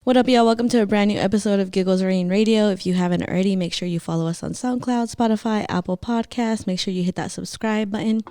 What up, y'all? Welcome to a brand new episode of Giggles, Irene Radio. If you haven't already, make sure you follow us on SoundCloud, Spotify, Apple Podcasts. Make sure you hit that subscribe button.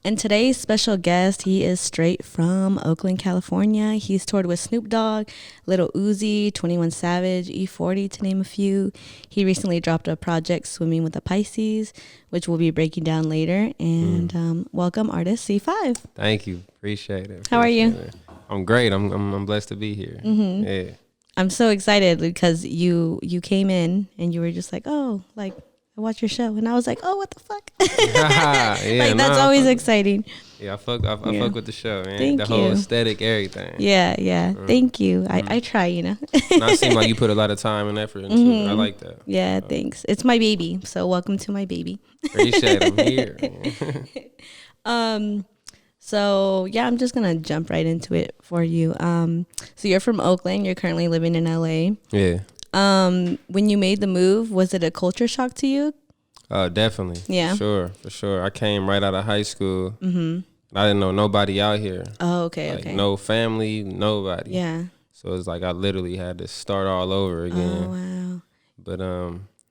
And today's special guest, he is straight from Oakland, California. He's toured with Snoop Dogg, Lil Uzi, 21 Savage, E40, to name a few. He recently dropped a project, Swimming with the Pisces, which we'll be breaking down later. And welcome, artist C5. Thank you. Appreciate it. How are you? I'm great. I'm blessed to be here. Mm-hmm. Yeah. I'm so excited because you came in and you were just like, oh, like, I watch your show. And I was like, oh, what the fuck? That's always exciting. Yeah, I fuck with the show, man. Thank the you. whole aesthetic, everything. Yeah. Thank you. I try, And I seem like you put a lot of time and effort into it. I like that. Yeah, thanks. It's my baby. So welcome to my baby. Appreciate it. I'm here. So yeah, I'm just gonna jump right into it for you. So you're from Oakland. You're currently living in LA. Yeah. When you made the move, was it a culture shock to you? Definitely. Yeah. For sure. I came right out of high school. Mm-hmm. I didn't know nobody out here. Oh, okay, like, okay. No family, nobody. Yeah. So it's like I literally had to start all over again. Oh, wow. But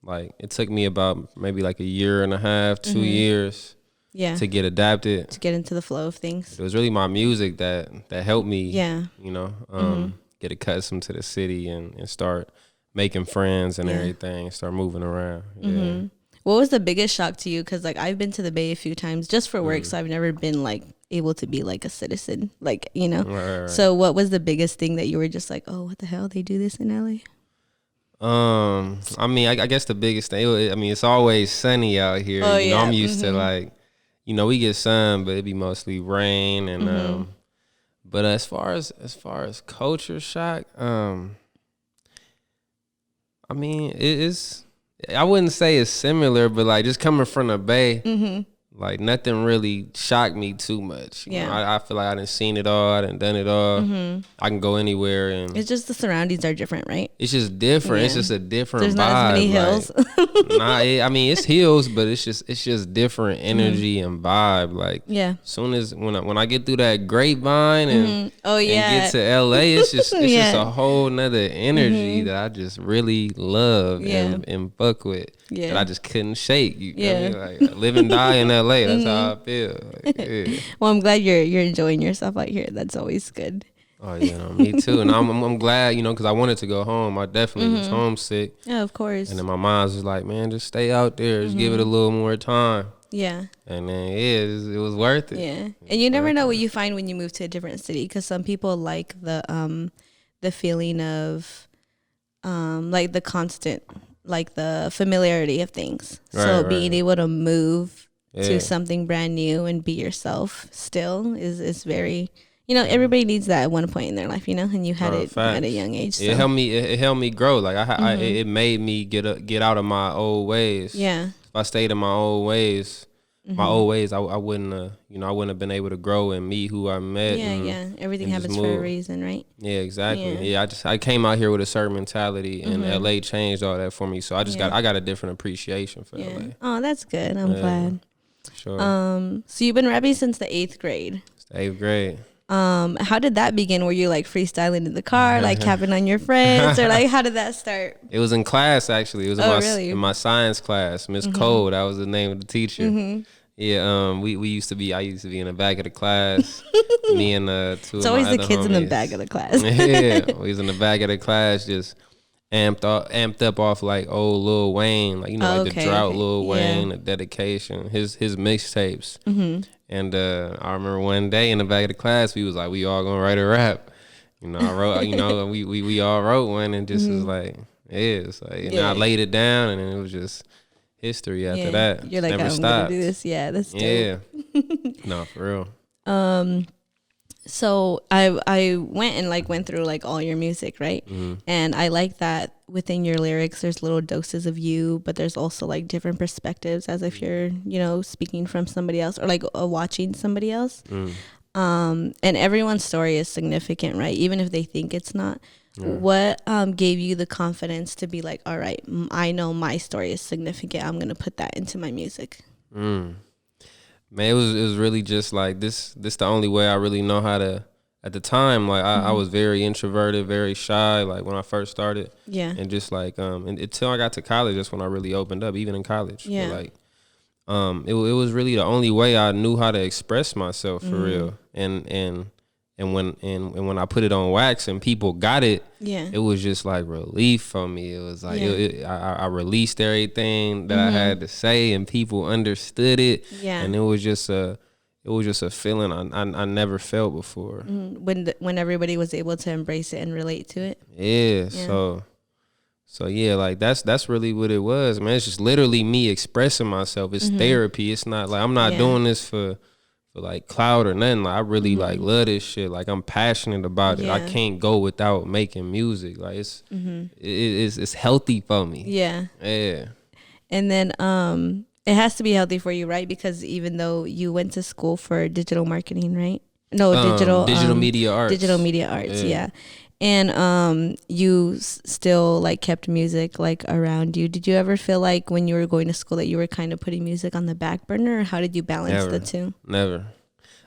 like it took me about maybe like a year and a half, 2 years. Yeah. To get adapted. To get into the flow of things. It was really my music that helped me. Yeah. You know, get accustomed to the city and start making friends and everything. Start moving around. Yeah. What was the biggest shock to you? Because like I've been to the Bay a few times just for work, so I've never been like able to be like a citizen, like, you know. Right. So what was the biggest thing that you were just like, oh, what the hell, they do this in LA? I mean, I guess the biggest thing. It's always sunny out here. Oh, you know, yeah. I'm used to like, you know, we get sun, but it be mostly rain and But as far as culture shock, I mean, it is. I wouldn't say it's similar, but like just coming from the Bay, like nothing really shocked me too much. You know, I feel like I done seen it all, I done it all. I can go anywhere, and it's just the surroundings are different, right? it's just different. Yeah. It's just a different There's vibe. not as many hills. I mean, it's hills, but it's just different energy and vibe. Like, Yeah. soon as when I get through that grapevine and Oh, yeah. and get to LA, it's just Yeah. just a whole nother energy that I just really love and fuck with. Yeah. That I just couldn't shake. You Yeah. feel me? Like live and die in LA. That's how I feel. Like, yeah. Well, I'm glad you're enjoying yourself out here. That's always good. Oh yeah, no, me too. And I'm glad, you know, because I wanted to go home. I definitely was homesick. Yeah, of course. And then my mom's was like, man, just stay out there. Just give it a little more time. Yeah. And then, it was worth it. Yeah. And you never know what you find when you move to a different city, because some people like the feeling of like the constant, like the familiarity of things. So being able to move to something brand new and be yourself still is very, you know, everybody needs that at one point in their life, you know, and you had it at a young age. So. It helped me grow. Like it made me get out of my old ways. Yeah. If I stayed in my old ways, I wouldn't have been able to grow and meet who I met. Yeah. Everything happens for a reason, right? Yeah, exactly. Yeah, I came out here with a certain mentality, and LA changed all that for me. So I got a different appreciation for LA. Oh, that's good. I'm glad. Sure. So you've been rapping since the 8th grade. It's the 8th grade. How did that begin? Were you like freestyling in the car, like capping on your friends, or like how did that start? It was in class, actually. It was in my science class. Miss Cole, that was the name of the teacher. Yeah, I used to be in the back of the class. Me and two it's of always my the other kids homies. in the back of the class. Yeah, we was in the back of the class, just amped up off like old Lil Wayne, like, you know, like the drought Lil Wayne, the dedication, his mixtapes. And I remember one day in the back of the class, we was like, we all gonna write a rap. You know, I wrote, you know, we all wrote one, and just was like, it's like, you know, I laid it down, and then it was just history after that. You're like, never I'm stopped. gonna do this. Yeah, that's dope. Yeah. No, for real. So I went through like all your music, right? And I like that within your lyrics there's little doses of you, but there's also like different perspectives, as if you're, you know, speaking from somebody else or like watching somebody else. And everyone's story is significant, right? Even if they think it's not. What gave you the confidence to be like, all right, I know my story is significant, I'm gonna put that into my music? Man, it was really just like this the only way I really know how to at the time, like I was very introverted, very shy, like when I first started. Yeah. And just like until I got to college, that's when I really opened up, even in college. Yeah. But like it was really the only way I knew how to express myself for real. And when I put it on wax and people got it, it was just like relief for me. It was like I released everything that I had to say, and people understood it. Yeah. And it was just a feeling I never felt before. When everybody was able to embrace it and relate to it. Yeah. So yeah, like that's really what it was, man. It's just literally me expressing myself. It's therapy. It's not like I'm not doing this for like clout or nothing. Like I really like love this shit. Like I'm passionate about it. I can't go without making music. Like it's healthy for me. Yeah. Yeah. And then it has to be healthy for you, right? Because even though you went to school for digital marketing, right? No, digital media arts. Digital media arts, yeah. And you still like kept music like around you. Did you ever feel like when you were going to school that you were kind of putting music on the back burner, or how did you balance the two? Never.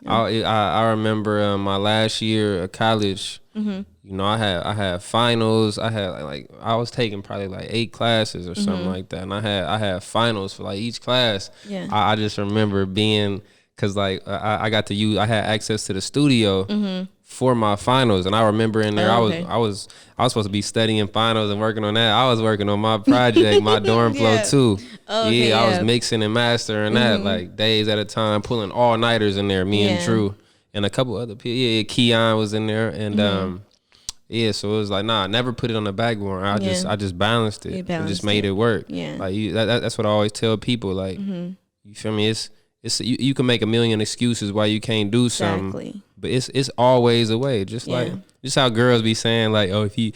I remember my last year of college. You know, I had finals. I had like I was taking probably like 8 classes or something like that, and I had finals for like each class. Yeah. I just remember being, cause like I got to use, I had access to the studio for my finals, and I remember in there I was supposed to be studying finals and working on that. I was working on my project, my dorm flow too. Okay, I was mixing and mastering that like days at a time, pulling all nighters in there. Me and Drew and a couple other people. Yeah, Keon was in there, and so it was like I never put it on the back burner. I just balanced it and just made it work. Yeah, like that's what I always tell people. Like you feel me? It's you can make a million excuses why you can't do something, but it's always a way. Just like just how girls be saying like, oh, if he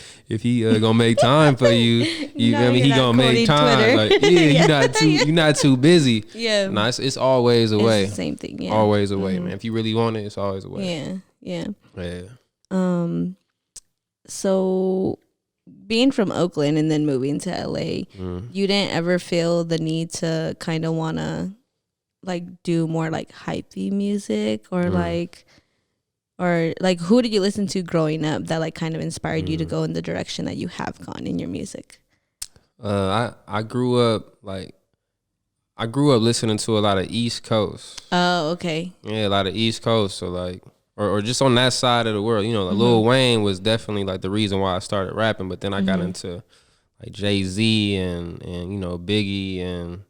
gonna make time for you, you feel me? He gonna make time. Like, you're not too busy. Yeah, no, it's always a way. It's the same thing. Yeah, always a way, man. If you really want it, it's always a way. Yeah. So being from Oakland and then moving to LA, you didn't ever feel the need to kind of wanna like do more like hypey music, or like who did you listen to growing up that like kind of inspired you to go in the direction that you have gone in your music? I grew up listening to a lot of East Coast. Oh, okay. Yeah, a lot of East Coast. So like, or just on that side of the world, you know, like Lil Wayne was definitely like the reason why I started rapping. But then I got into like Jay-Z and you know Biggie and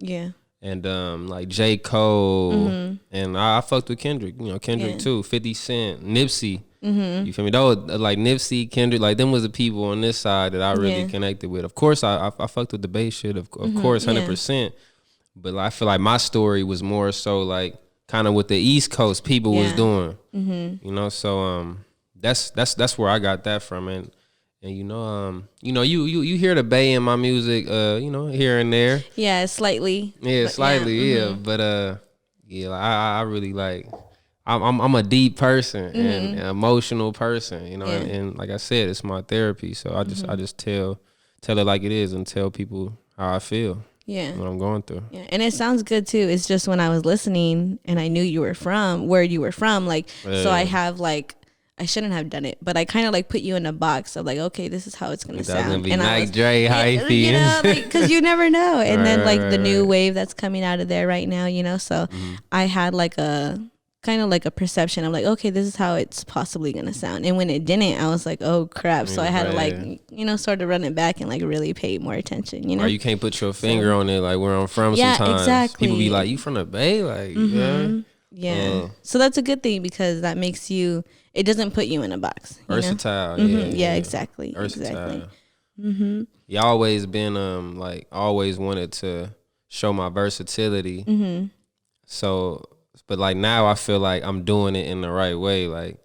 like J. Cole, and I fucked with Kendrick, you know, Kendrick too, 50 Cent, Nipsey, you feel me? Those like Nipsey, Kendrick, like them was the people on this side that I really connected with. Of course, I fucked with the bass shit, of course, 100%. But like, I feel like my story was more so like kind of what the East Coast people was doing, you know. So that's where I got that from, and you know, you hear the Bay in my music, you know, here and there. Yeah, slightly. Yeah, slightly. But I really like. I'm a deep person and an emotional person, you know, and like I said, it's my therapy. So I just tell it like it is and tell people how I feel. Yeah, what I'm going through. Yeah, and it sounds good too. It's just when I was listening and I knew where you were from, like, so I have like. I shouldn't have done it, but I kind of like put you in a box of like, okay, this is how it's gonna sound. Gonna be and Mac Dre, hyphy, you know, like, because you never know. And then like the new wave that's coming out of there right now, you know. So I had like a kind of like a perception of like, okay, this is how it's possibly gonna sound. And when it didn't, I was like, oh crap. So I had to like, you know, sort of run it back and like really pay more attention, you know. Or you can't put your finger on it, like where I'm from. Sometimes exactly. People be like, you from the Bay, like yeah. So that's a good thing because that makes you. It doesn't put you in a box. Versatile, yeah, exactly. Versatile. Exactly. You always been like always wanted to show my versatility. So, but like now I feel like I'm doing it in the right way, like.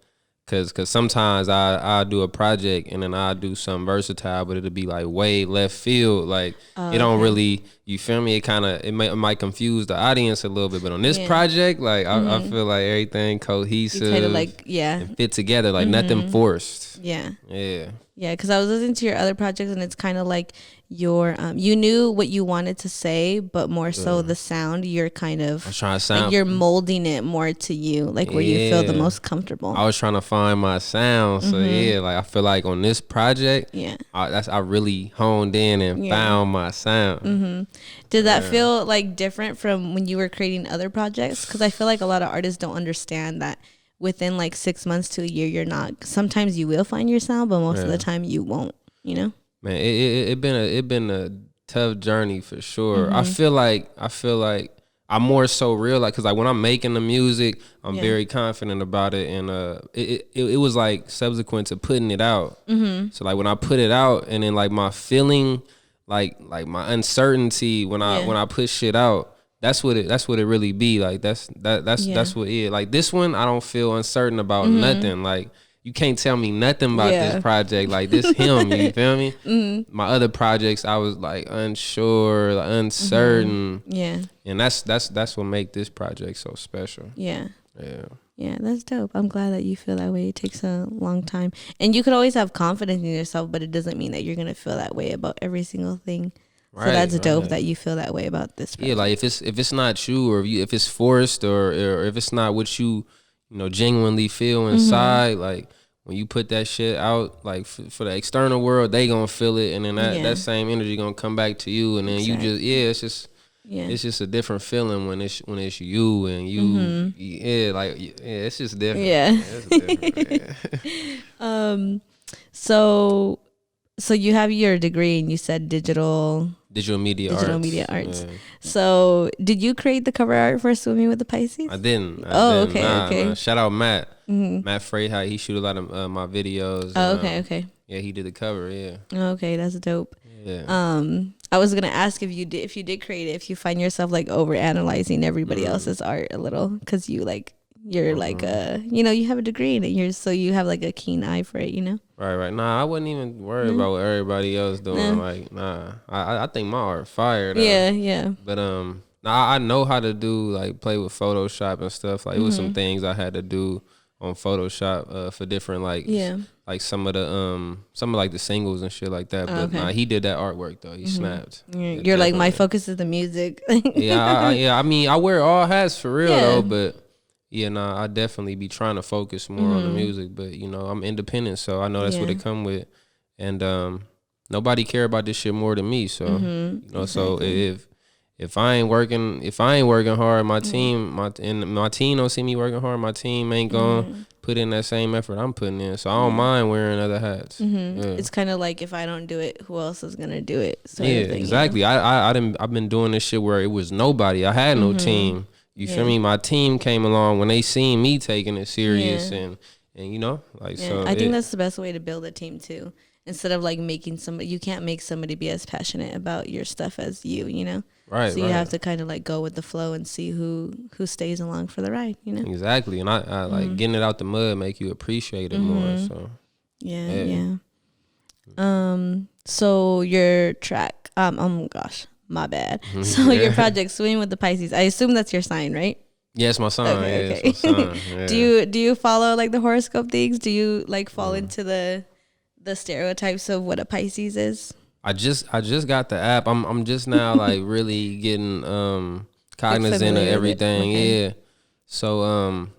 Cause sometimes I do a project and then I do something versatile, but it'll be like way left field. Like it don't really, you feel me? It might confuse the audience a little bit, but on this project, like I feel like everything cohesive, like and fit together, like nothing forced. Yeah. Yeah, because I was listening to your other projects, and it's kind of like your you knew what you wanted to say, but more so the sound. You're kind of I was trying to sound like you're molding it more to you, like where you feel the most comfortable. I was trying to find my sound, so like I feel like on this project, I really honed in and found my sound. Did that feel like different from when you were creating other projects? Because I feel like a lot of artists don't understand that within like 6 months to a year, you're not. Sometimes you will find your sound, but most of the time you won't. You know, man, it been a tough journey for sure. I feel like I'm more so real, like, cause like when I'm making the music, I'm very confident about it, and it was like subsequent to putting it out. So like when I put it out, and then like my feeling, like my uncertainty when I put shit out. That's what it really be like. That's what it. Like this one, I don't feel uncertain about nothing. Like you can't tell me nothing about this project. Like this him, you feel me? My other projects, I was like unsure, like uncertain. Yeah. And that's what make this project so special. Yeah. Yeah. Yeah, that's dope. I'm glad that you feel that way. It takes a long time, and you could always have confidence in yourself, but it doesn't mean that you're gonna feel that way about every single thing. Right, so that's dope that you feel that way about this project. Yeah, like if it's not you, or if it's forced, or if it's not what you genuinely feel inside, like when you put that shit out, like for the external world, they gonna feel it, and then that same energy gonna come back to you, and then you just it's just a different feeling when it's you and you it's just different. It's different. So you have your degree, and you said digital media arts. Yeah. So did you create the cover art for Swimming with the Pisces? I didn't. Okay. Nah. Shout out Matt. Matt Freyheit. He shoot a lot of my videos. Okay. Yeah, he did the cover. Yeah. Okay, that's dope. Yeah. I was gonna ask if you did create it, if you find yourself like over analyzing everybody else's art a little, because you're like you have a degree in it, so you have like a keen eye for it, Right. Nah, I wouldn't even worry about what everybody else doing. Like, nah, I think my art fire. Yeah. But I know how to do, like, play with Photoshop and stuff. Like, it was some things I had to do on Photoshop for different like some of like the singles and shit like that. But nah, he did that artwork though. He snapped. You're like, my focus is the music. I mean, I wear all hats for real though, but. Yeah, I definitely be trying to focus more on the music, but I'm independent, so I know that's what it come with, and nobody care about this shit more than me. So so if I ain't working hard, my team don't see me working hard. My team ain't gonna put in that same effort I'm putting in, so I don't mind wearing other hats. Yeah. It's kind of like, if I don't do it, who else is gonna do it? Exactly. I've been doing this shit where it was nobody. I had no team. You feel me? My team came along when they seen me taking it serious, and so. I think that's the best way to build a team too. Instead of like making somebody, you can't make somebody be as passionate about your stuff as you. Right. So you have to kind of like go with the flow and see who stays along for the ride. Exactly, and I like getting it out the mud make you appreciate it more. So. Yeah. So your track, oh gosh. My bad. So your project, Swimming with the Pisces, I assume that's your sign, right? Yeah, it's my sign. Okay. It's my sign. Yeah. Do you follow like the horoscope things? Do you like fall into the stereotypes of what a Pisces is? I just got the app. I'm just now like really getting cognizant of everything. Okay. Yeah. So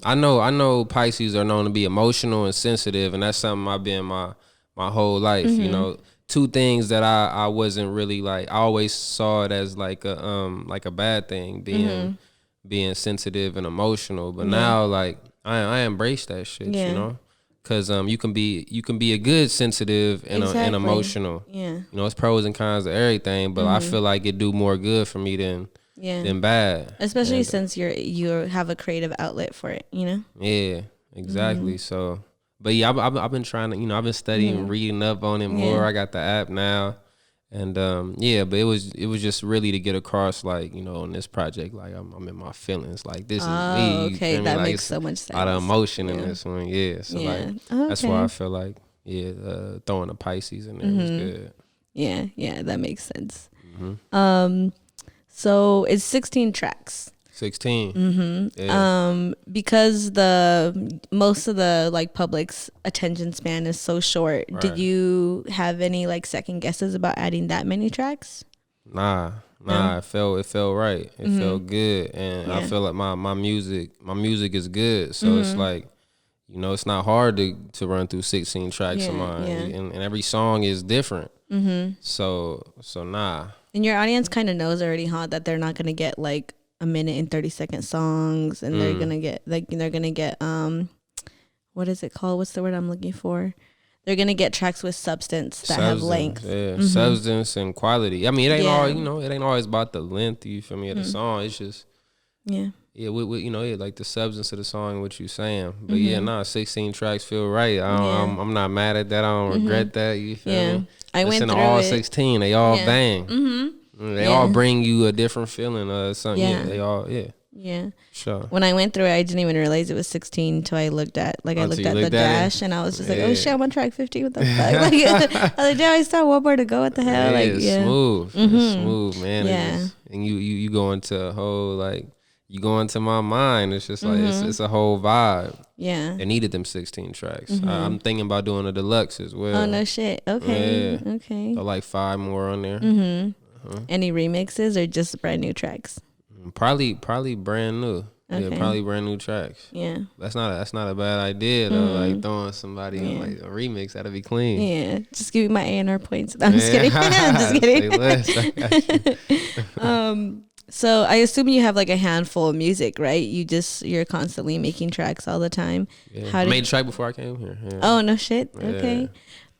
I know Pisces are known to be emotional and sensitive, and that's something I've been my whole life. Two things that I wasn't really like. I always saw it as like a bad thing, being sensitive and emotional. But now like I embrace that shit, because you can be a good sensitive and emotional. Yeah, it's pros and cons of everything. But I feel like it do more good for me than bad. Especially since you have a creative outlet for it, Yeah, exactly. So. But yeah, I've been trying to, I've been studying, reading up on it more. I got the app now, and but it was just really to get across, like, on this project, like I'm in my feelings, like this is me. Okay, that like, makes so much sense. A lot of emotion in this one, so like that's why I feel like throwing the Pisces in there was good. Yeah, that makes sense. So it's 16 tracks. 16. Because the most of the like public's attention span is so short. Right. Did you have any like second guesses about adding that many tracks? Nah. It felt right. It felt good, and I feel like my music is good. So it's like, you know, it's not hard to run through 16 tracks of mine, and every song is different. So nah. And your audience kind of knows already, huh? That they're not gonna get like a minute and 30-second songs, and they're gonna get what is it called? What's the word I'm looking for? They're gonna get tracks with substance that have length. Yeah, substance and quality. I mean, it ain't all, you know, it ain't always about the length, you feel me, of the song. It's just with you know, like the substance of the song, what you saying. But 16 tracks feel right. I'm not mad at that. I don't regret that. You feel me? I went through all it. 16. They all bang. They all bring you a different feeling. Something. Yeah, they all. Yeah. Sure. When I went through it, I didn't even realize it was 16 until I looked at the dash, and I was just like, oh shit, I'm on track 50. What the fuck? Like, I was like, damn, I still have one more to go. What the hell? Smooth. Smooth, man. Yeah. And you go into a whole, like, you go into my mind. It's just like, it's a whole vibe. Yeah. They needed them 16 tracks. I'm thinking about doing a deluxe as well. Oh, no shit. Okay. Yeah. Okay. So like 5 more on there. Any remixes or just brand new tracks? Probably brand new. Okay. Yeah, probably brand new tracks. Yeah. That's not a bad idea though. Like throwing somebody on like a remix, that'd be clean. Yeah. Just give me my A&R points. I'm just kidding. I'm just kidding. So I assume you have like a handful of music, right? You're constantly making tracks all the time. Yeah. I made a track before I came here. Yeah. Oh no shit. Yeah. Okay.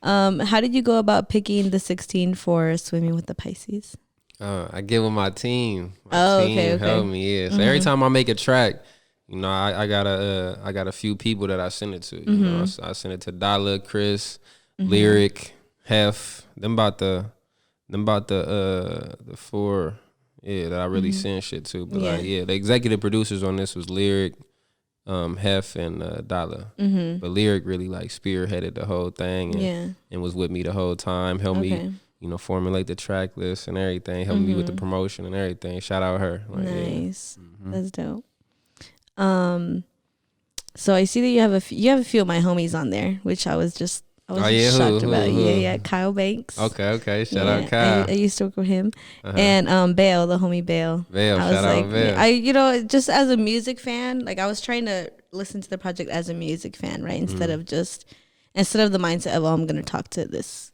How did you go about picking the 16 for Swimming with the Pisces? I get with my team. My team helped me. Yeah. So every time I make a track, you know, I got a few people that I send it to. You know, I send it to Dala, Chris, Lyric, Hef. Them about the 4. Yeah, that I really send shit to. But the executive producers on this was Lyric, Hef, and Dala. But Lyric really like spearheaded the whole thing and was with me the whole time, helped me, you know, formulate the track list and everything, helped me with the promotion and everything. Shout out her. Like, nice. That's dope. So I see that you have a few of my homies on there, which I was shocked about. Yeah, Kyle Banks. Okay. Shout out Kyle. I used to work with him. And Bale, the homie Bale. Shout out Bale. I, you know, just as a music fan, like I was trying to listen to the project as a music fan, right? Instead of the mindset of, I'm gonna talk to this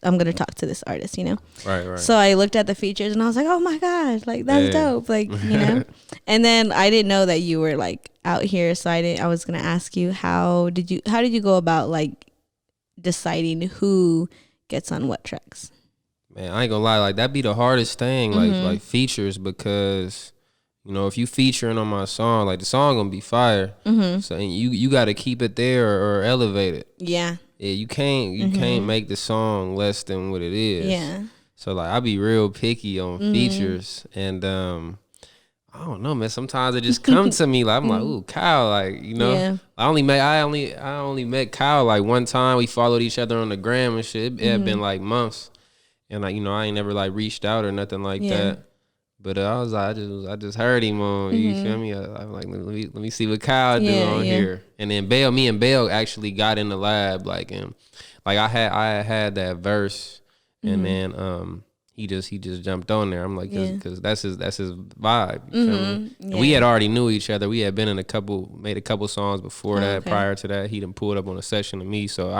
artist, you know. Right. So I looked at the features and I was like, oh my gosh, like that's dope, like, you know. And then I didn't know that you were like out here, so I was gonna ask you, how did you go about like deciding who gets on what tracks? Man, I ain't gonna lie, like that'd be the hardest thing, like features, because you know, if you featuring on my song, like the song gonna be fire. So and you got to keep it there or elevate it. Yeah, you can't make the song less than what it is. Yeah. So like I be real picky on features, and I don't know, man. Sometimes it just comes to me like I'm like, ooh, Kyle, like, you know. Yeah. I only met Kyle like one time. We followed each other on the gram and shit. It had been like months, and like, you know, I ain't never like reached out or nothing like that. But I was like, I just heard him on. You feel me? I'm like, let me see what Kyle do on here. And then me and Bale actually got in the lab, like, and like I had that verse, and then he just jumped on there. I'm like, cause that's his vibe. You feel me? And we had already knew each other. We had been made a couple songs before that. Prior to that, he done pulled up on a session to me, so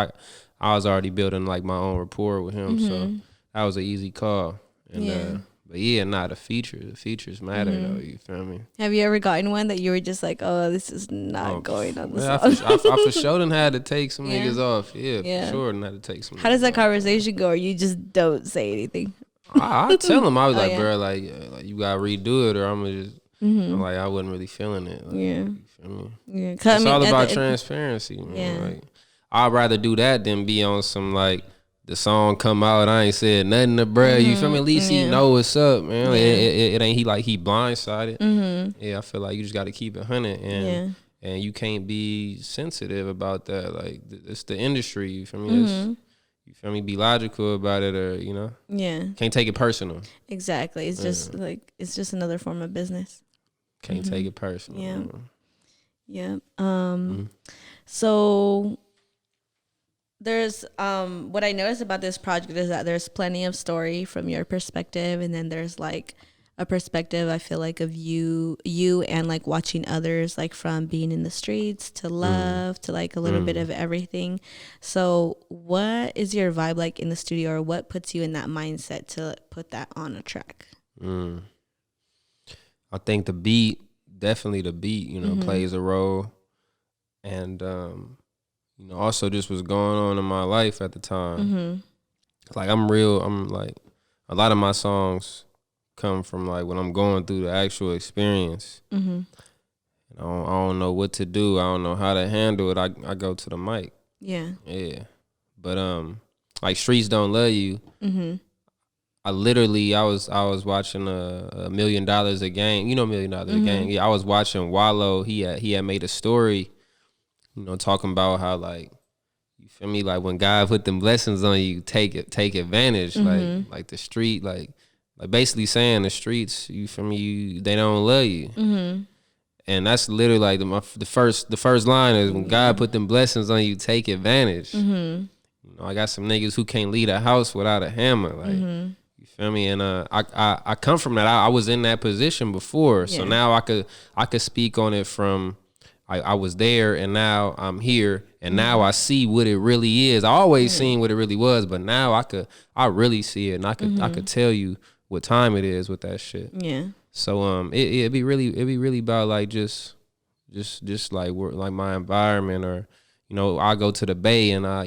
I was already building like my own rapport with him. So that was an easy call. And but the features matter though. You feel me? Have you ever gotten one that you were just like, oh, this is not going on the song? I for sure done had to take some niggas off. Yeah, for sure done had to take some. How does that conversation go? Or you just don't say anything? I tell him, I was like, bro, like you gotta redo it, or I'm gonna just. I'm like, I wasn't really feeling it. Like, you feel me? Yeah, it's all about transparency. Man. Yeah. Like, I'd rather do that than be on some like. The song come out, I ain't said nothing to bruh. You feel me? At least he know what's up, man. Like, it ain't he blindsided. Yeah, I feel like you just got to keep it 100, and you can't be sensitive about that. Like it's the industry. You feel me? You feel me? Be logical about it, or you know. Yeah. Can't take it personal. Exactly. It's just like it's just another form of business. Can't take it personal. Yeah. Yeah. So there's what I noticed about this project is that there's plenty of story from your perspective, and then there's like a perspective I feel like of you and like watching others, like from being in the streets to love to like a little bit of everything. So what is your vibe like in the studio, or what puts you in that mindset to put that on a track? I think the beat, you know, plays a role. And, you know, also just what's going on in my life at the time. Like I'm like, a lot of my songs come from like when I'm going through the actual experience. And I don't know what to do. I don't know how to handle it. I go to the mic. Yeah. But like Streets Don't Love You. I was watching $1 Million a Game. You know $1 Million a Game. Yeah, I was watching Wallow. He had made a story, you know, talking about how like, you feel me, like when God put them blessings on you, take advantage. Like the street, like basically saying the streets, you feel me, they don't love you. And that's literally like the first line is, when God put them blessings on you, take advantage. You know, I got some niggas who can't leave a house without a hammer. Like, you feel me? And I come from that. I was in that position before, so now I could speak on it from. I was there, and now I'm here, and now I see what it really is. I always seen what it really was, but now I really see it, and I could tell you what time it is with that shit. Yeah. So it'd be really about like just like like my environment, or you know, I go to the Bay and I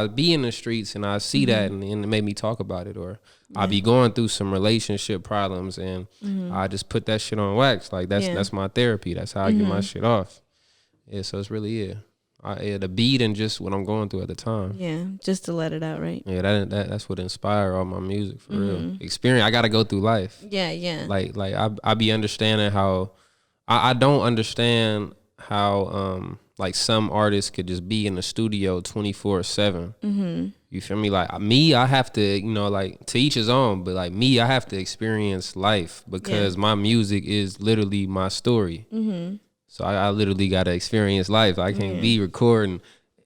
be in the streets and I see that, and it made me talk about it, or I be going through some relationship problems, and I just put that shit on wax. Like that's my therapy. That's how I get my shit off. Yeah, so it's really the beat and just what I'm going through at the time. Yeah, just to let it out, right? Yeah, that's what inspired all my music, for real. Experience. I got to go through life. Yeah. Like I be understanding how I don't understand how like some artists could just be in the studio 24/7. You feel me? Like me, I have to, you know, like to each his own, but like me, I have to experience life, because my music is literally my story. So I literally got to experience life. I can't be recording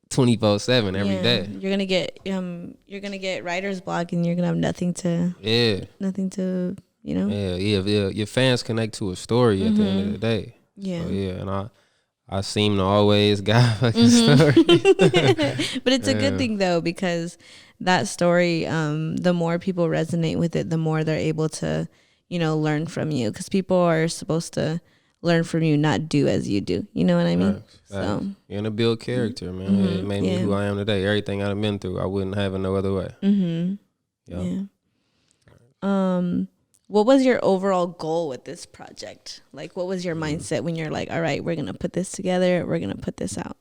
24/7 every day. You're gonna get writer's block, and you're gonna have nothing to you know. Yeah. Your fans connect to a story at the end of the day. Yeah. So, and I seem to always got fucking story. But it's a good thing though, because that story, the more people resonate with it, the more they're able to, you know, learn from you, because people are supposed to learn from you, not do as you do. You know what I mean? Right. So you're gonna build character, man. It made me who I am today. Everything I've been through, I wouldn't have it no other way. What was your overall goal with this project? Like, what was your mindset when you're like, all right, we're gonna put this together, we're gonna put this out?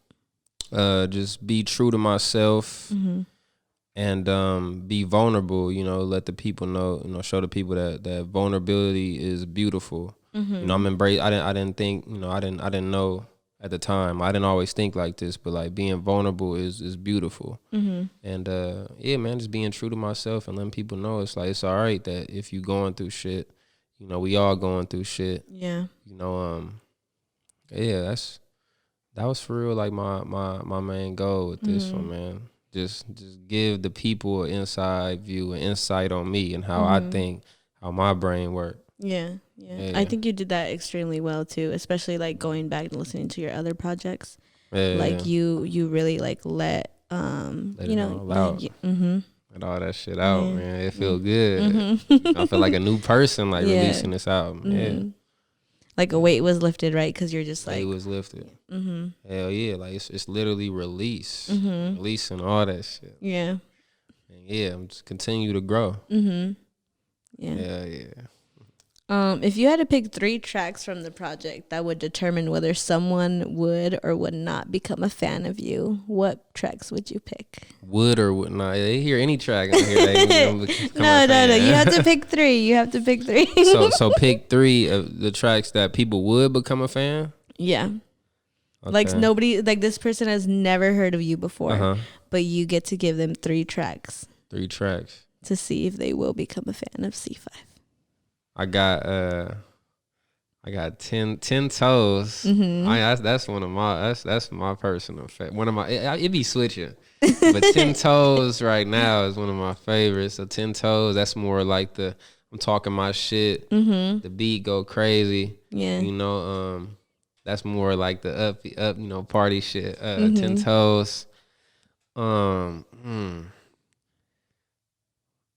Just be true to myself, and be vulnerable. You know, let the people know. You know, show the people that vulnerability is beautiful. You know, I'm embrace. I didn't think. You know, I didn't know at the time. I didn't always think like this, but like being vulnerable is beautiful. And yeah, man, just being true to myself and letting people know it's like it's all right that if you going through shit, you know, we all going through shit. Yeah. You know, yeah, that was for real. Like my main goal with this one, man. Just give the people an inside view, an insight on me and how I think, how my brain works. Yeah. I think you did that extremely well too, especially like going back and listening to your other projects. Like you really like let you know, let all that shit out, man. It feel good. I feel like a new person, like releasing this album. Like a weight was lifted, right? Because you're just like, weight was lifted. Hell yeah, like it's literally releasing all that shit. Yeah, and I'm just continue to grow. Yeah. If you had to pick 3 tracks from the project that would determine whether someone would or would not become a fan of you, what tracks would you pick? Would or would not? They hear any track on here. No. You have to pick 3. So pick 3 of the tracks that people would become a fan? Yeah. Okay. Like nobody, like this person has never heard of you before, but you get to give them 3 tracks. 3 tracks. To see if they will become a fan of C5. I got I got 10 toes. Mm-hmm. That's one of my that's my personal favorite. One of my it be switching, but 10 toes right now is one of my favorites. So 10 toes, that's more like I'm talking my shit. Mm-hmm. The beat go crazy. Yeah. You know, that's more like the up party shit. 10 Mm-hmm. toes.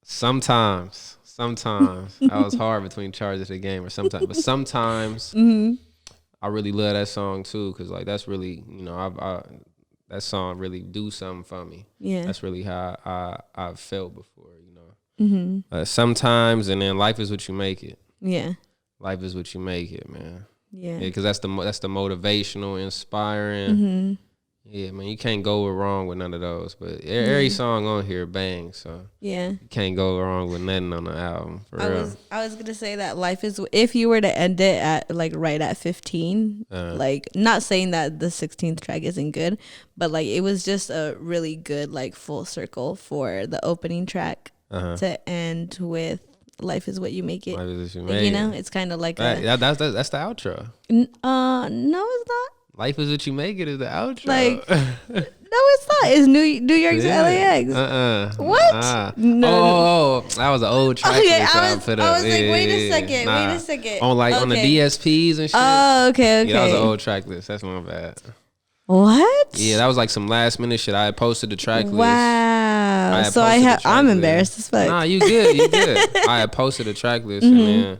Sometimes I was hard between Charge of the Game or sometimes, but sometimes Mm-hmm. I really love that song too, cause like that's really I that song really do something for me. Yeah. That's really how I've felt before, Mm-hmm. Sometimes, and then life is what you make it. Yeah. Life is what you make it, man. Yeah. Yeah, cause that's the motivational, inspiring. Mm-hmm. Yeah, man, you can't go wrong with none of those. But every song on here bangs, so Yeah. you can't go wrong with nothing on the album. For real. I was gonna say that life is, if you were to end it at like right at 15, like not saying that the 16th track isn't good, but like it was just a really good like full circle for the opening track to end with life is what you make it. Life is what you Like, make you know, it. it's kind of like That's the outro. no, it's not. Life is what you make it is the outro. Like, no, it's not. It's New York to LAX. What? No. Oh, that was an old track. Okay, I was like, wait a second. Wait a second. On on the DSPs and shit. Oh, okay. Yeah, that was an old track list. That's my bad. What? Yeah, that was like some last minute shit. I had posted the track list. Wow. So I'm embarrassed as fuck. Nah, you good. I had posted a track list and then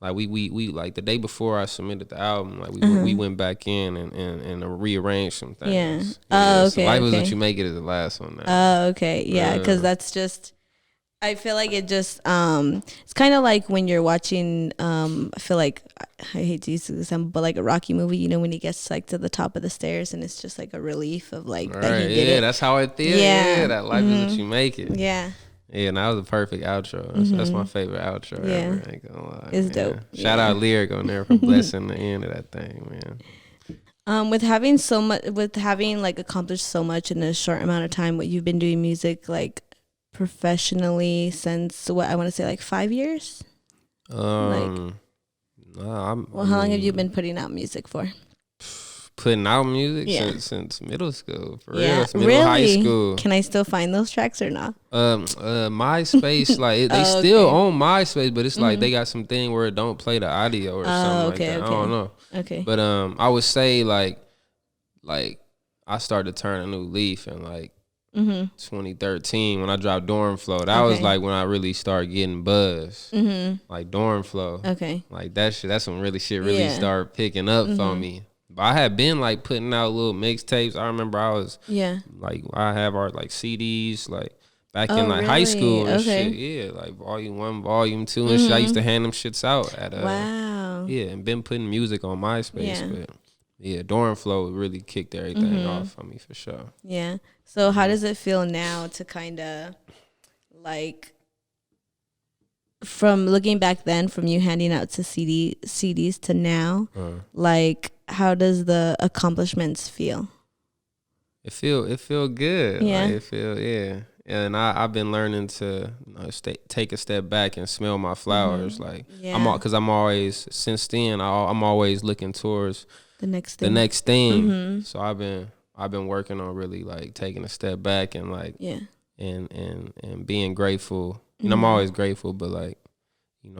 like we like the day before I submitted the album, like we went back in and rearranged some things. Yeah. Oh, okay. So Life is okay. what you make it is the last one now. Oh, okay. Yeah, because that's just. I feel like it just it's kind of like when you're watching I feel like I hate to use this example, but like a Rocky movie, you know, when he gets like to the top of the stairs and it's just like a relief of like that he did it. That's how it feels. Yeah, that life is what you make it. Yeah. Yeah, and that was a perfect outro. That's my favorite outro ever. I ain't gonna lie. It's dope. Shout out Lyric on there for blessing the end of that thing, man. With having like accomplished so much in a short amount of time, what you've been doing music like professionally since what I want to say like 5 years. How long have you been putting out music for? Putting out music since middle school, for real. Really? High school. Can I still find those tracks or not? MySpace, like they still on MySpace, but it's like they got some thing where it don't play the audio or something like that. I don't know. Okay. But I would say like I started to turn a new leaf in like 2013 when I dropped Dorm Flow. That was like when I really started getting buzz. Like Dorm Flow. Okay. Like that shit. That's when shit really started picking up for me. But I had been like putting out little mixtapes. I remember I was like I have our like CDs like back in like high school and shit. Yeah, like Volume 1, Volume 2 and shit. I used to hand them shits out at wow. Yeah, and been putting music on MySpace. But yeah, Dorm Flow really kicked everything off for me for sure. Yeah. So how does it feel now to kind of like from looking back then, from you handing out to CDs to now, like how does the accomplishments feel? It feel good. Yeah. Like, and I've been learning to take a step back and smell my flowers. Like I'm always since then I'm always looking towards the next thing. So I've been working on really like taking a step back and like and being grateful. You know, I'm always grateful, but like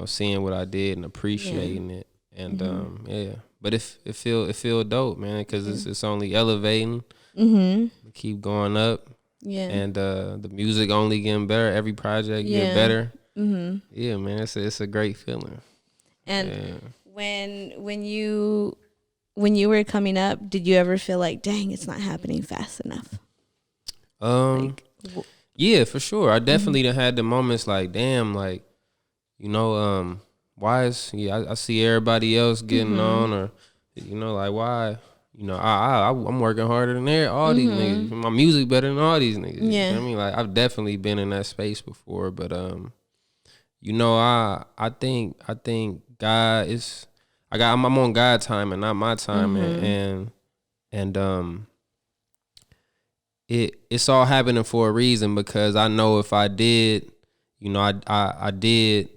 seeing what I did and appreciating it. And but it feel dope, man, because it's only elevating. Keep going up. Yeah. And the music only getting better. Every project get better. Yeah, man, it's a great feeling. And when you were coming up, did you ever feel like, dang, it's not happening fast enough? Yeah, for sure. I definitely done had the moments like, damn, like, why is I see everybody else getting on, or like why I'm working harder than all these niggas. My music better than all these niggas. Yeah. You know what I mean? Like I've definitely been in that space before, but I think God is I'm on God time and not my time, and it's all happening for a reason, because I know if I did, I did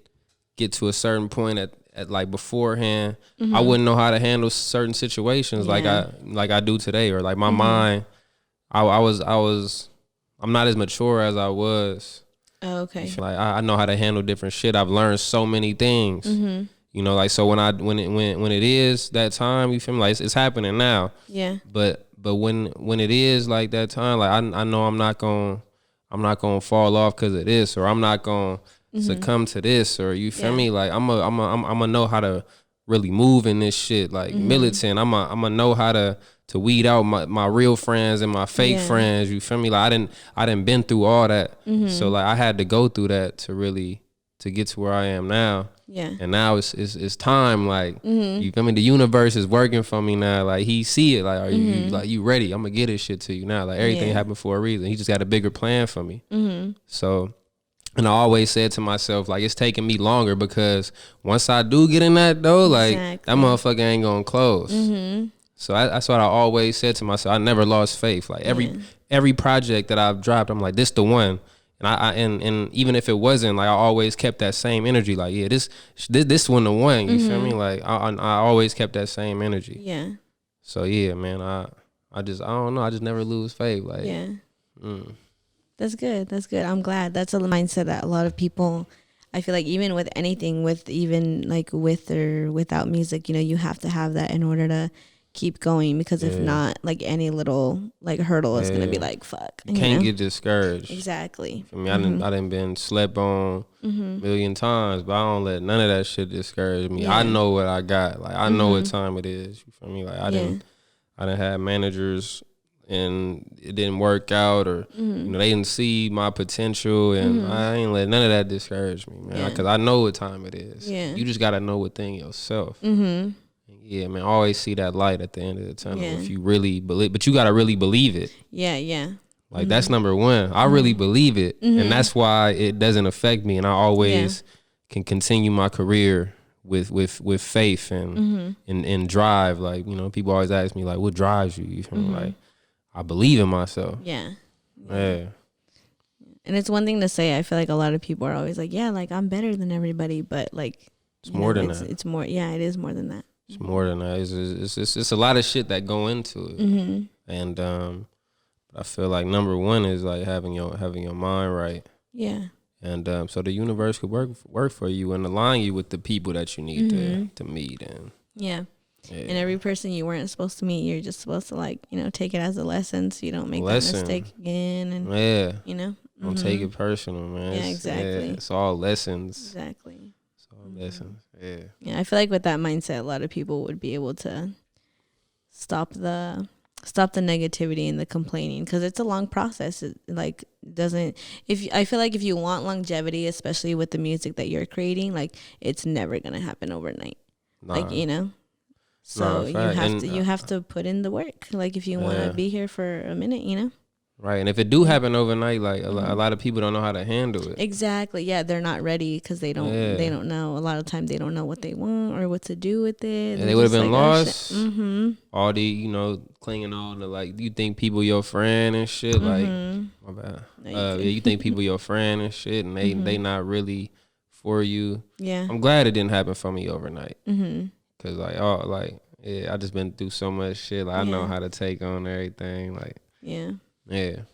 get to a certain point like beforehand, I wouldn't know how to handle certain situations like I do today, or like my mind. I'm not as mature as I was. Oh, okay. Like I know how to handle different shit. I've learned so many things. You know, like so when it is that time, you feel me? Like it's happening now. Yeah. But when it is like that time, like I know I'm not gonna fall off because of this, or I'm not gonna succumb to this, or you feel me? Like I'm gonna know how to really move in this shit. Like militant, I'm gonna know how to weed out my real friends and my fake friends. You feel me? Like I didn't been through all that, so like I had to go through that to get to where I am now. Yeah. And now it's time. Like you feel me? The universe is working for me now. Like he see it. Like are you ready? I'm gonna get this shit to you now. Like everything happened for a reason. He just got a bigger plan for me. So, and I always said to myself, like it's taking me longer because once I do get in that though, like that motherfucker ain't gonna close. So that's what I always said to myself. I never lost faith. Like every project that I've dropped, I'm like, this the one. And and even if it wasn't, like I always kept that same energy. Like this one the one. You feel me? Like I always kept that same energy. Yeah. So yeah, man. I don't know. I just never lose faith. Like That's good. That's good. I'm glad. That's a mindset that a lot of people. I feel like even with anything, with even like with or without music, you know, you have to have that in order to keep going, because if not, like any little like hurdle is gonna be like fuck. You can't get discouraged. Exactly. For me, I done been slept on a million times, but I don't let none of that shit discourage me. I know what I got. Like I know what time it is. You feel me? Like I didn't have managers and it didn't work out, or you know they didn't see my potential, and I ain't let none of that discourage me, man. Because I know what time it is. Yeah. You just gotta know within yourself. Yeah, man, always see that light at the end of the tunnel if you really believe, but you got to really believe it. Yeah. Like that's number one. I really believe it, and that's why it doesn't affect me, and I always can continue my career with faith and drive. Like, you know, people always ask me like, what drives you? You feel me? Like, I believe in myself. Yeah. And it's one thing to say. I feel like a lot of people are always like, yeah, like I'm better than everybody, but like it's more than that. It's more. Yeah, it is more than that. It's more than that. It's a lot of shit that go into it, and I feel like number one is like having your mind right. Yeah. And so the universe could work for you and align you with the people that you need to meet. And and every person you weren't supposed to meet, you're just supposed to like, you know, take it as a lesson so you don't make that mistake again. And you know, don't take it personal, man. Yeah, exactly. It's all lessons. Exactly. It's all lessons. Yeah, I feel like with that mindset, a lot of people would be able to stop the negativity and the complaining, because it's a long process. It like doesn't. I feel like if you want longevity, especially with the music that you're creating, like it's never gonna happen overnight. Like, you know. So you have to put in the work. Like if you want to be here for a minute, you know. Right, and if it do happen overnight, like a lot of people don't know how to handle it. Exactly, yeah, they're not ready because they don't know. A lot of times they don't know what they want or what to do with it. And they would have been lost. All the, you know, clinging on to like, you think people your friend and shit. Like, my bad. You think people your friend and shit, and they not really for you. Yeah, I'm glad it didn't happen for me overnight. Cause like, I just been through so much shit. Like I know how to take on everything. Like, yeah,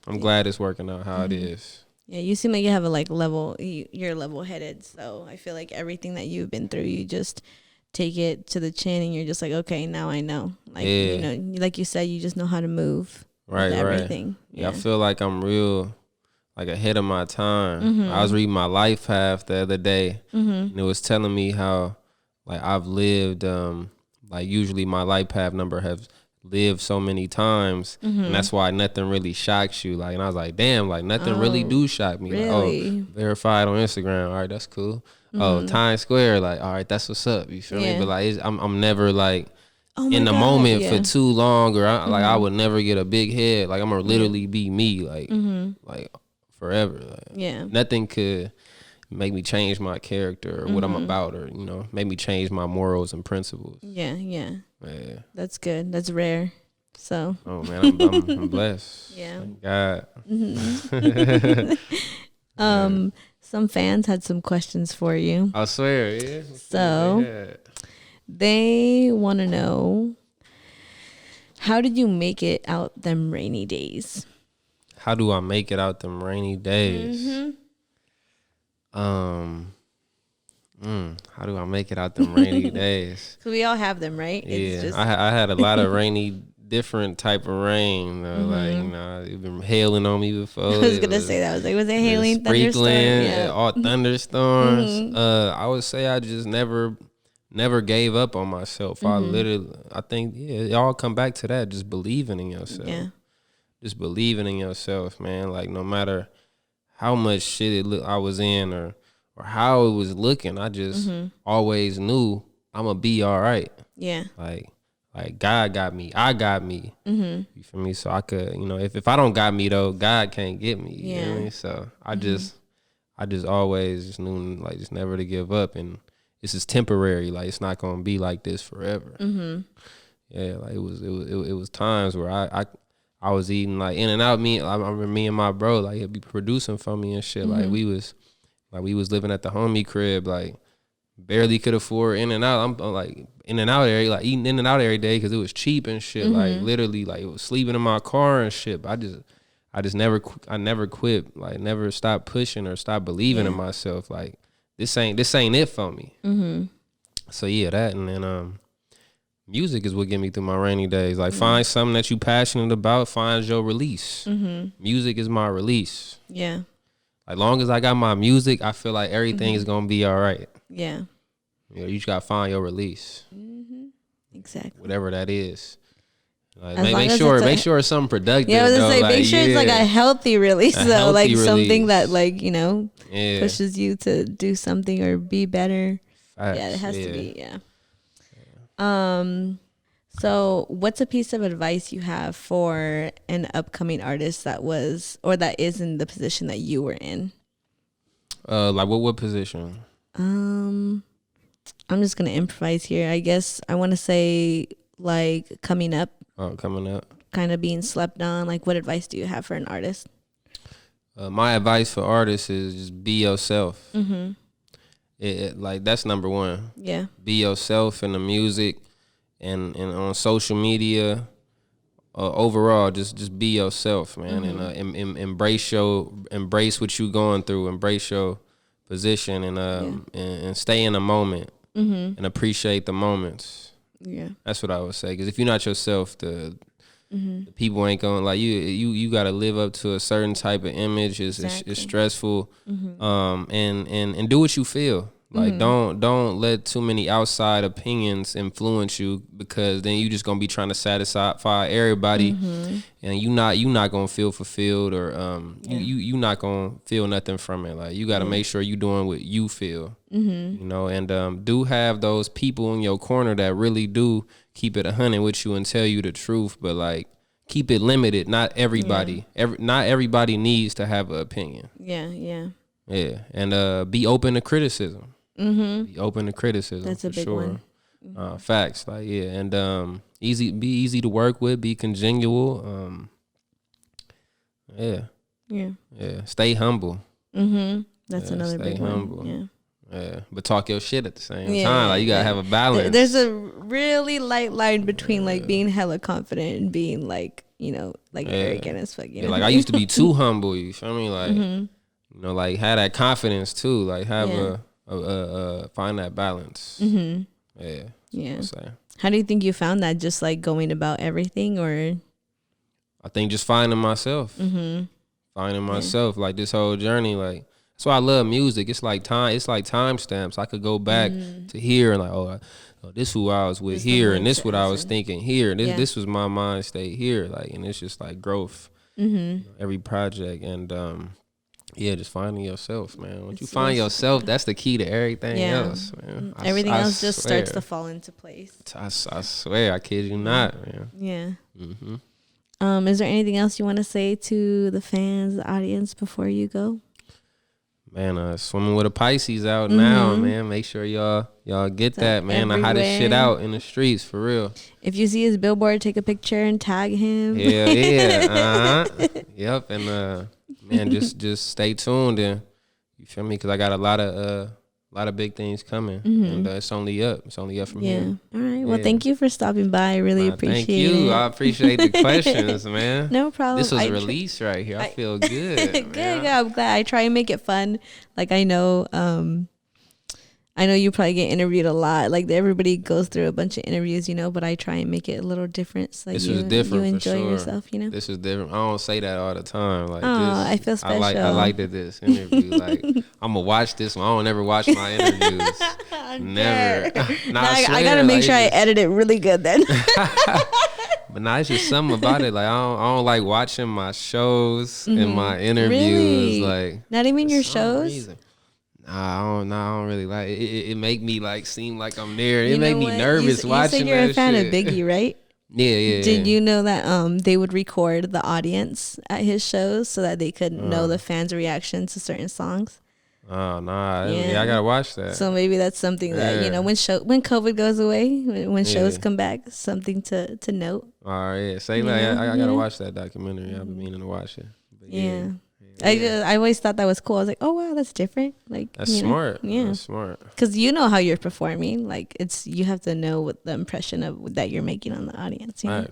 I'm glad it's working out how it is. Yeah, you seem like you have a like level. You're level-headed, so I feel like everything that you've been through, you just take it to the chin, and you're just like, okay, now I know. Like you know, like you said, you just know how to move. Right, everything. Yeah, I feel like I'm real, like ahead of my time. I was reading my life path the other day, and it was telling me how like I've lived. Like usually my life path number has lived so many times, and that's why nothing really shocks you. Like, and I was like, damn, like nothing really do shock me. Really? Like, verified on Instagram, all right, that's cool. Oh, Times Square, like, all right, that's what's up. You feel me? But like, I'm never like in the moment for too long, or like I would never get a big head. Like I'm gonna literally be me, like forever. Like, nothing could make me change my character or what I'm about, or you know, make me change my morals and principles. Yeah. That's good. That's rare. So. Oh man, I'm blessed. Yeah. Thank God. some fans had some questions for you. I swear, yeah. So they want to know, how did you make it out them rainy days? How do I make it out them rainy days? How do I make it out them rainy days? Because we all have them, right? Yeah, It's just... I had a lot of rainy, different type of rain. Like, it's been hailing on me before. I was gonna say that. I was like, was it hailing, thunderstorm? Yeah, all thunderstorms. I would say I just never gave up on myself. I think it all come back to that. Just believing in yourself. Yeah. Just believing in yourself, man. Like, no matter how much shit I was in or how it was looking, I just always knew I'm gonna be all right. Yeah. Like God got me. I got me. You feel me? So I could, if I don't got me though, God can't get me. You know what I mean? So I just always just knew, like, just never to give up, and this is temporary. Like, it's not gonna be like this forever. Yeah, like it was times where I was eating like In and Out. I remember me and my bro, like, he'd be producing for me and shit. Like we was living at the homie crib, like barely could afford In and Out. I'm like In and Out eating In and Out every day because it was cheap and shit. Like literally, like, it was sleeping in my car and shit. But I never quit. Like, never stopped pushing or stopped believing in myself. Like, this ain't it for me. So yeah, that, and then music is what get me through my rainy days. Like, find something that you passionate about, find your release. Music is my release. Yeah. Like, long as I got my music, I feel like everything is gonna be all right. Yeah. You just gotta find your release. Exactly. Whatever that is. Like, make sure it's something productive. Yeah, I was gonna say, like, make sure it's like a healthy release, though. Like release. something that, like, pushes you to do something or be better. Facts. Yeah, it has to be. So what's a piece of advice you have for an upcoming artist that is in the position that you were in? Like what position? I'm just gonna improvise here. I guess I want to say, like, coming up. Oh, coming up. Kind of being slept on. Like, what advice do you have for an artist? My advice for artists is just be yourself. Like, that's number one. Yeah. Be yourself in the music and on social media. Overall, just be yourself, man, and embrace what you going through. Embrace your position and stay in the moment and appreciate the moments. Yeah, that's what I would say. Because if you're not yourself, the people ain't gonna like you. You got to live up to a certain type of image. It's stressful. And do what you feel. Like, don't let too many outside opinions influence you, because then you just gonna be trying to satisfy everybody, and you not gonna feel fulfilled, or you not gonna feel nothing from it. Like, you got to make sure you doing what you feel, and do have those people in your corner that really do keep it 100 with you and tell you the truth, but like, keep it limited. Not everybody, not everybody needs to have an opinion. Yeah, and be open to criticism. Be open to criticism. That's a big one. Facts, like, and be easy to work with. Be congenial. Stay humble. That's another big humble. one. Yeah, but talk your shit at the same time. Like, you gotta have a balance. There's a really light line between like being hella confident and being like, arrogant as fuck. Like, I used to be too humble. You feel me? Like, like, have that confidence too. Like, have find that balance. Yeah. How do you think you found that? Just like going about everything, or? I think just finding myself. Finding myself. Like, this whole journey. Like, that's why I love music. It's like time. It's like timestamps. I could go back to here and like, this who I was with here, and this what I was thinking here. This was my mind state here. Like, and it's just like growth. Every project, and just finding yourself, man. Once you find yourself, that's the key to everything else, man. Everything else just starts to fall into place. I swear, I kid you not, man. Yeah. Is there anything else you want to say to the fans, the audience, before you go? Man, swimming with a Pisces out now, man. Make sure y'all get that, man. The hottest shit out in the streets, for real. If you see his billboard, take a picture and tag him. Yeah. Yep. And man, just stay tuned, and You feel me? Because I got a lot of big things coming, and it's only up. It's only up from here. All right. Well, thank you for stopping by. I really appreciate it. Thank you. I appreciate the questions, man. No problem. This was a release right here. I feel good. Good. I'm glad. I try and make it fun. Like I know you probably get interviewed a lot. Like everybody goes through a bunch of interviews, you know, but I try and make it a little different. So this was different. You enjoy for sure. yourself, you know. This is different. I don't say that all the time. Like, I feel special. I liked this interview. Like, I'm gonna watch this one. I don't ever watch my interviews. Never. I gotta make sure I edit it really good then. But it's just something about it. Like I don't like watching my shows and my interviews. Really? Like not even your shows. Nah, I don't really like it. It make me like seem like I'm there. It make me nervous watching that shit. You said you're a fan of Biggie, right? Yeah. Did you know that they would record the audience at his shows so that they could know the fans' reaction to certain songs? Oh nah, yeah, I gotta watch that. So maybe that's something that, you know, when COVID goes away, when shows come back, something to note. All right, yeah. Say like I gotta watch that documentary. I've been meaning to watch it. But yeah. I always thought that was cool. I was like, oh wow, that's different. Like that's smart. Yeah, that's smart. Because you know how you're performing. Like you have to know what the impression of that you're making on the audience. You know?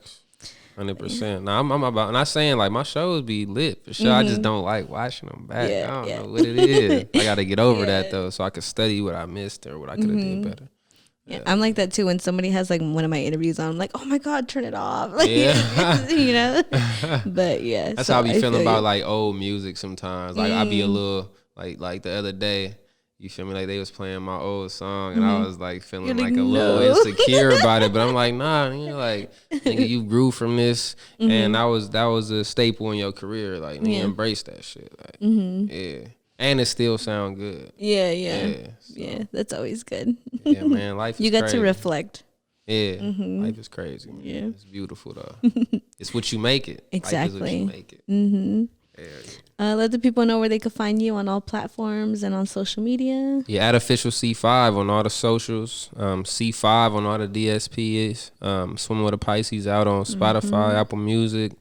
100%. Now I'm about, not saying like my shows be lit for sure. I just don't like watching them back. I don't know what it is. I got to get over that though, so I can study what I missed or what I could have did better. Yeah, I'm like that too. When somebody has like one of my interviews on, I'm like, oh my God, turn it off. Like, you know. But yeah, that's how I be feeling about like old music sometimes. Like I be a little like the other day. You feel me? Like they was playing my old song, and I was like feeling like a little insecure about it. But I'm like, nah, like nigga, you grew from this, and that was a staple in your career. Like, nigga, embrace that shit. Like, yeah, and it still sound good. Yeah, that's always good. Yeah, man, life. You got to reflect. Yeah, life is crazy. Man. Yeah, it's beautiful though. It's what you make it. Exactly. Life is what you make it. Let the people know where they could find you on all platforms and on social media. Yeah, at official C5 on all the socials. C5 on all the DSPs. Swimming with a Pisces out on Spotify, Apple Music,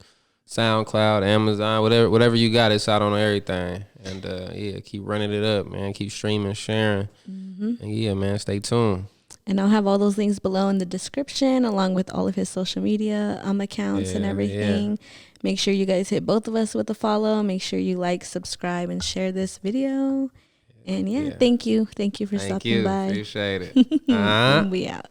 SoundCloud, Amazon, whatever you got, it's out on everything. And keep running it up, man. Keep streaming, sharing. And yeah, man, stay tuned. And I'll have all those links below in the description, along with all of his social media accounts and everything. Yeah. Make sure you guys hit both of us with a follow. Make sure you like, subscribe, and share this video. And thank you. Thank you for stopping by. Appreciate it. We out.